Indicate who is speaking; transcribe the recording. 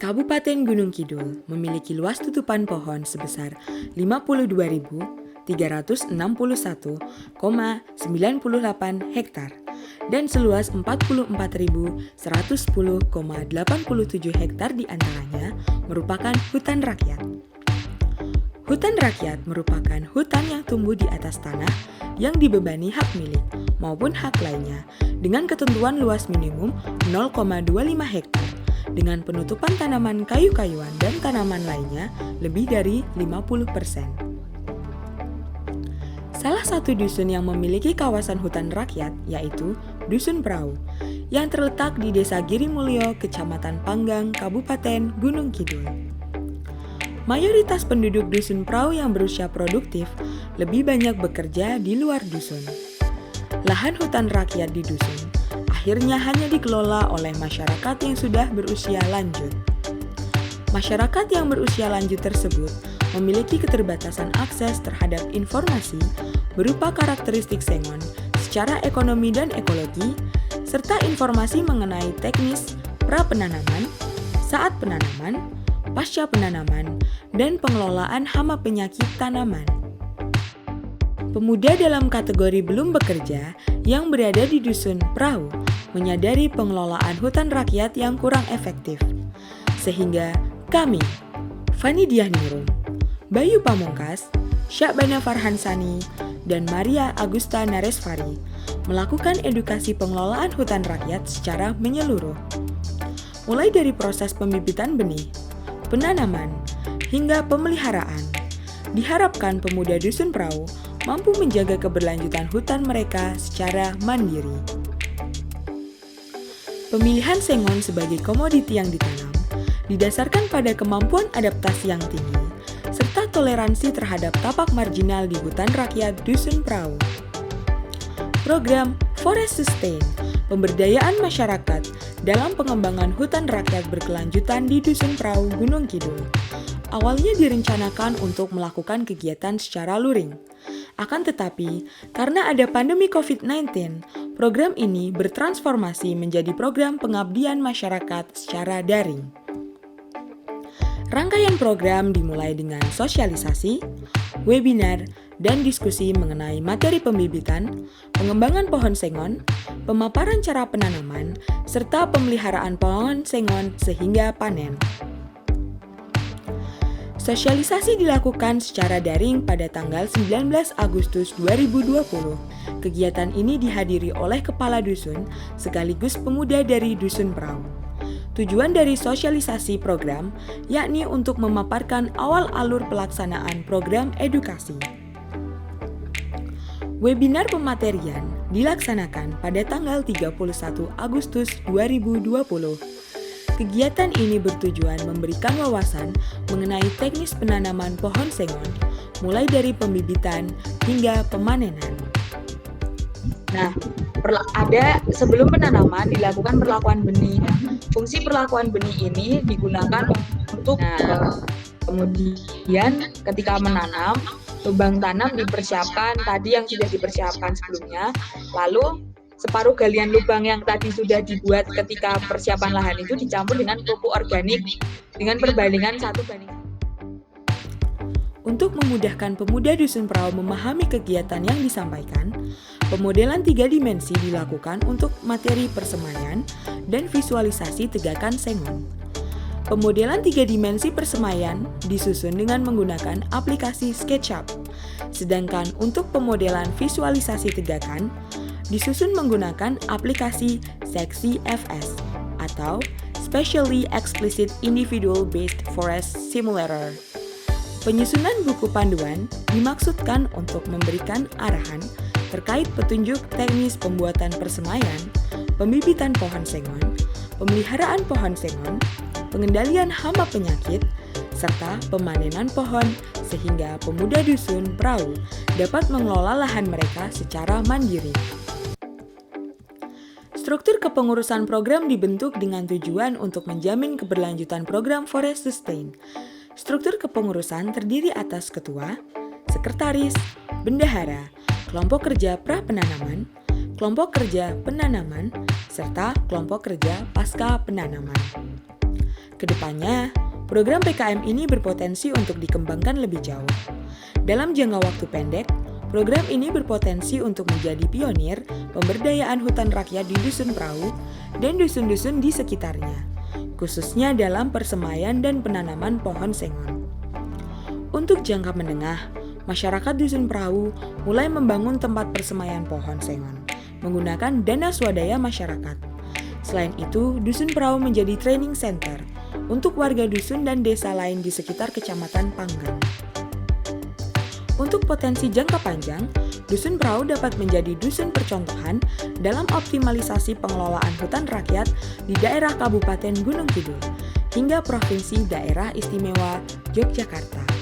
Speaker 1: Kabupaten Gunung Kidul memiliki luas tutupan pohon sebesar 52.361,98 hektar dan seluas 44.110,87 hektar diantaranya merupakan hutan rakyat. Hutan rakyat merupakan hutan yang tumbuh di atas tanah yang dibebani hak milik maupun hak lainnya dengan ketentuan luas minimum 0,25 hektar dengan penutupan tanaman kayu-kayuan dan tanaman lainnya lebih dari 50%. Salah satu dusun yang memiliki kawasan hutan rakyat yaitu Dusun Prau yang terletak di Desa Girimulyo, Kecamatan Panggang, Kabupaten Gunung Kidul. Mayoritas penduduk Dusun Prau yang berusia produktif lebih banyak bekerja di luar dusun. Lahan hutan rakyat di dusun akhirnya hanya dikelola oleh masyarakat yang sudah berusia lanjut. Masyarakat yang berusia lanjut tersebut memiliki keterbatasan akses terhadap informasi berupa karakteristik sengon secara ekonomi dan ekologi, serta informasi mengenai teknis pra-penanaman, saat penanaman, pasca penanaman, dan pengelolaan hama penyakit tanaman. Pemuda dalam kategori belum bekerja yang berada di Dusun Prau menyadari pengelolaan hutan rakyat yang kurang efektif. Sehingga kami, Fani Diahningrum, Bayu Pamungkas, Syakbana Farhansani, dan Maria Agusta Naresvari melakukan edukasi pengelolaan hutan rakyat secara menyeluruh. Mulai dari proses pembibitan benih, penanaman, hingga pemeliharaan. Diharapkan pemuda Dusun Prau mampu menjaga keberlanjutan hutan mereka secara mandiri. Pemilihan sengon sebagai komoditi yang ditanam didasarkan pada kemampuan adaptasi yang tinggi serta toleransi terhadap tapak marginal di hutan rakyat Dusun Prau. Program Forest Sustain, pemberdayaan masyarakat dalam pengembangan hutan rakyat berkelanjutan di Dusun Prau, Gunung Kidul, awalnya direncanakan untuk melakukan kegiatan secara luring. Akan tetapi, karena ada pandemi COVID-19, program ini bertransformasi menjadi program pengabdian masyarakat secara daring. Rangkaian program dimulai dengan sosialisasi, webinar, dan diskusi mengenai materi pembibitan, pengembangan pohon sengon, pemaparan cara penanaman, serta pemeliharaan pohon sengon sehingga panen. Sosialisasi dilakukan secara daring pada tanggal 19 Agustus 2020. Kegiatan ini dihadiri oleh kepala dusun sekaligus pemuda dari Dusun Prau. Tujuan dari sosialisasi program yakni untuk memaparkan awal alur pelaksanaan program edukasi. Webinar pematerian dilaksanakan pada tanggal 31 Agustus 2020. Kegiatan ini bertujuan memberikan wawasan mengenai teknis penanaman pohon sengon, mulai dari pembibitan hingga pemanenan.
Speaker 2: Nah, ada sebelum penanaman dilakukan perlakuan benih. Fungsi perlakuan benih ini digunakan untuk kemudian ketika menanam, lubang tanam dipersiapkan tadi yang sudah dipersiapkan sebelumnya, lalu separuh galian lubang yang tadi sudah dibuat ketika persiapan lahan itu dicampur dengan pupuk organik dengan perbandingan 1:1.
Speaker 1: Untuk memudahkan pemuda Dusun Prau memahami kegiatan yang disampaikan, pemodelan 3 dimensi dilakukan untuk materi persemaian dan visualisasi tegakan sengon. Pemodelan 3 dimensi persemaian disusun dengan menggunakan aplikasi SketchUp, sedangkan untuk pemodelan visualisasi tegakan disusun menggunakan aplikasi SEXIFS atau Specially Explicit Individual Based Forest Simulator. Penyusunan buku panduan dimaksudkan untuk memberikan arahan terkait petunjuk teknis pembuatan persemaian, pembibitan pohon sengon, pemeliharaan pohon sengon, pengendalian hama penyakit, serta pemanenan pohon sehingga pemuda Dusun Prau dapat mengelola lahan mereka secara mandiri. Struktur kepengurusan program dibentuk dengan tujuan untuk menjamin keberlanjutan program Forest Sustain. Struktur kepengurusan terdiri atas ketua, sekretaris, bendahara, kelompok kerja pra-penanaman, kelompok kerja penanaman, serta kelompok kerja pasca penanaman. Kedepannya, program PKM ini berpotensi untuk dikembangkan lebih jauh. Dalam jangka waktu pendek, program ini berpotensi untuk menjadi pionir pemberdayaan hutan rakyat di Dusun Perahu dan dusun-dusun di sekitarnya, khususnya dalam persemaian dan penanaman pohon sengon. Untuk jangka menengah, masyarakat Dusun Perahu mulai membangun tempat persemaian pohon sengon menggunakan dana swadaya masyarakat. Selain itu, Dusun Perahu menjadi training center untuk warga dusun dan desa lain di sekitar Kecamatan Panggang. Untuk potensi jangka panjang, Dusun Perahu dapat menjadi dusun percontohan dalam optimalisasi pengelolaan hutan rakyat di daerah Kabupaten Gunung Kidul hingga Provinsi Daerah Istimewa Yogyakarta.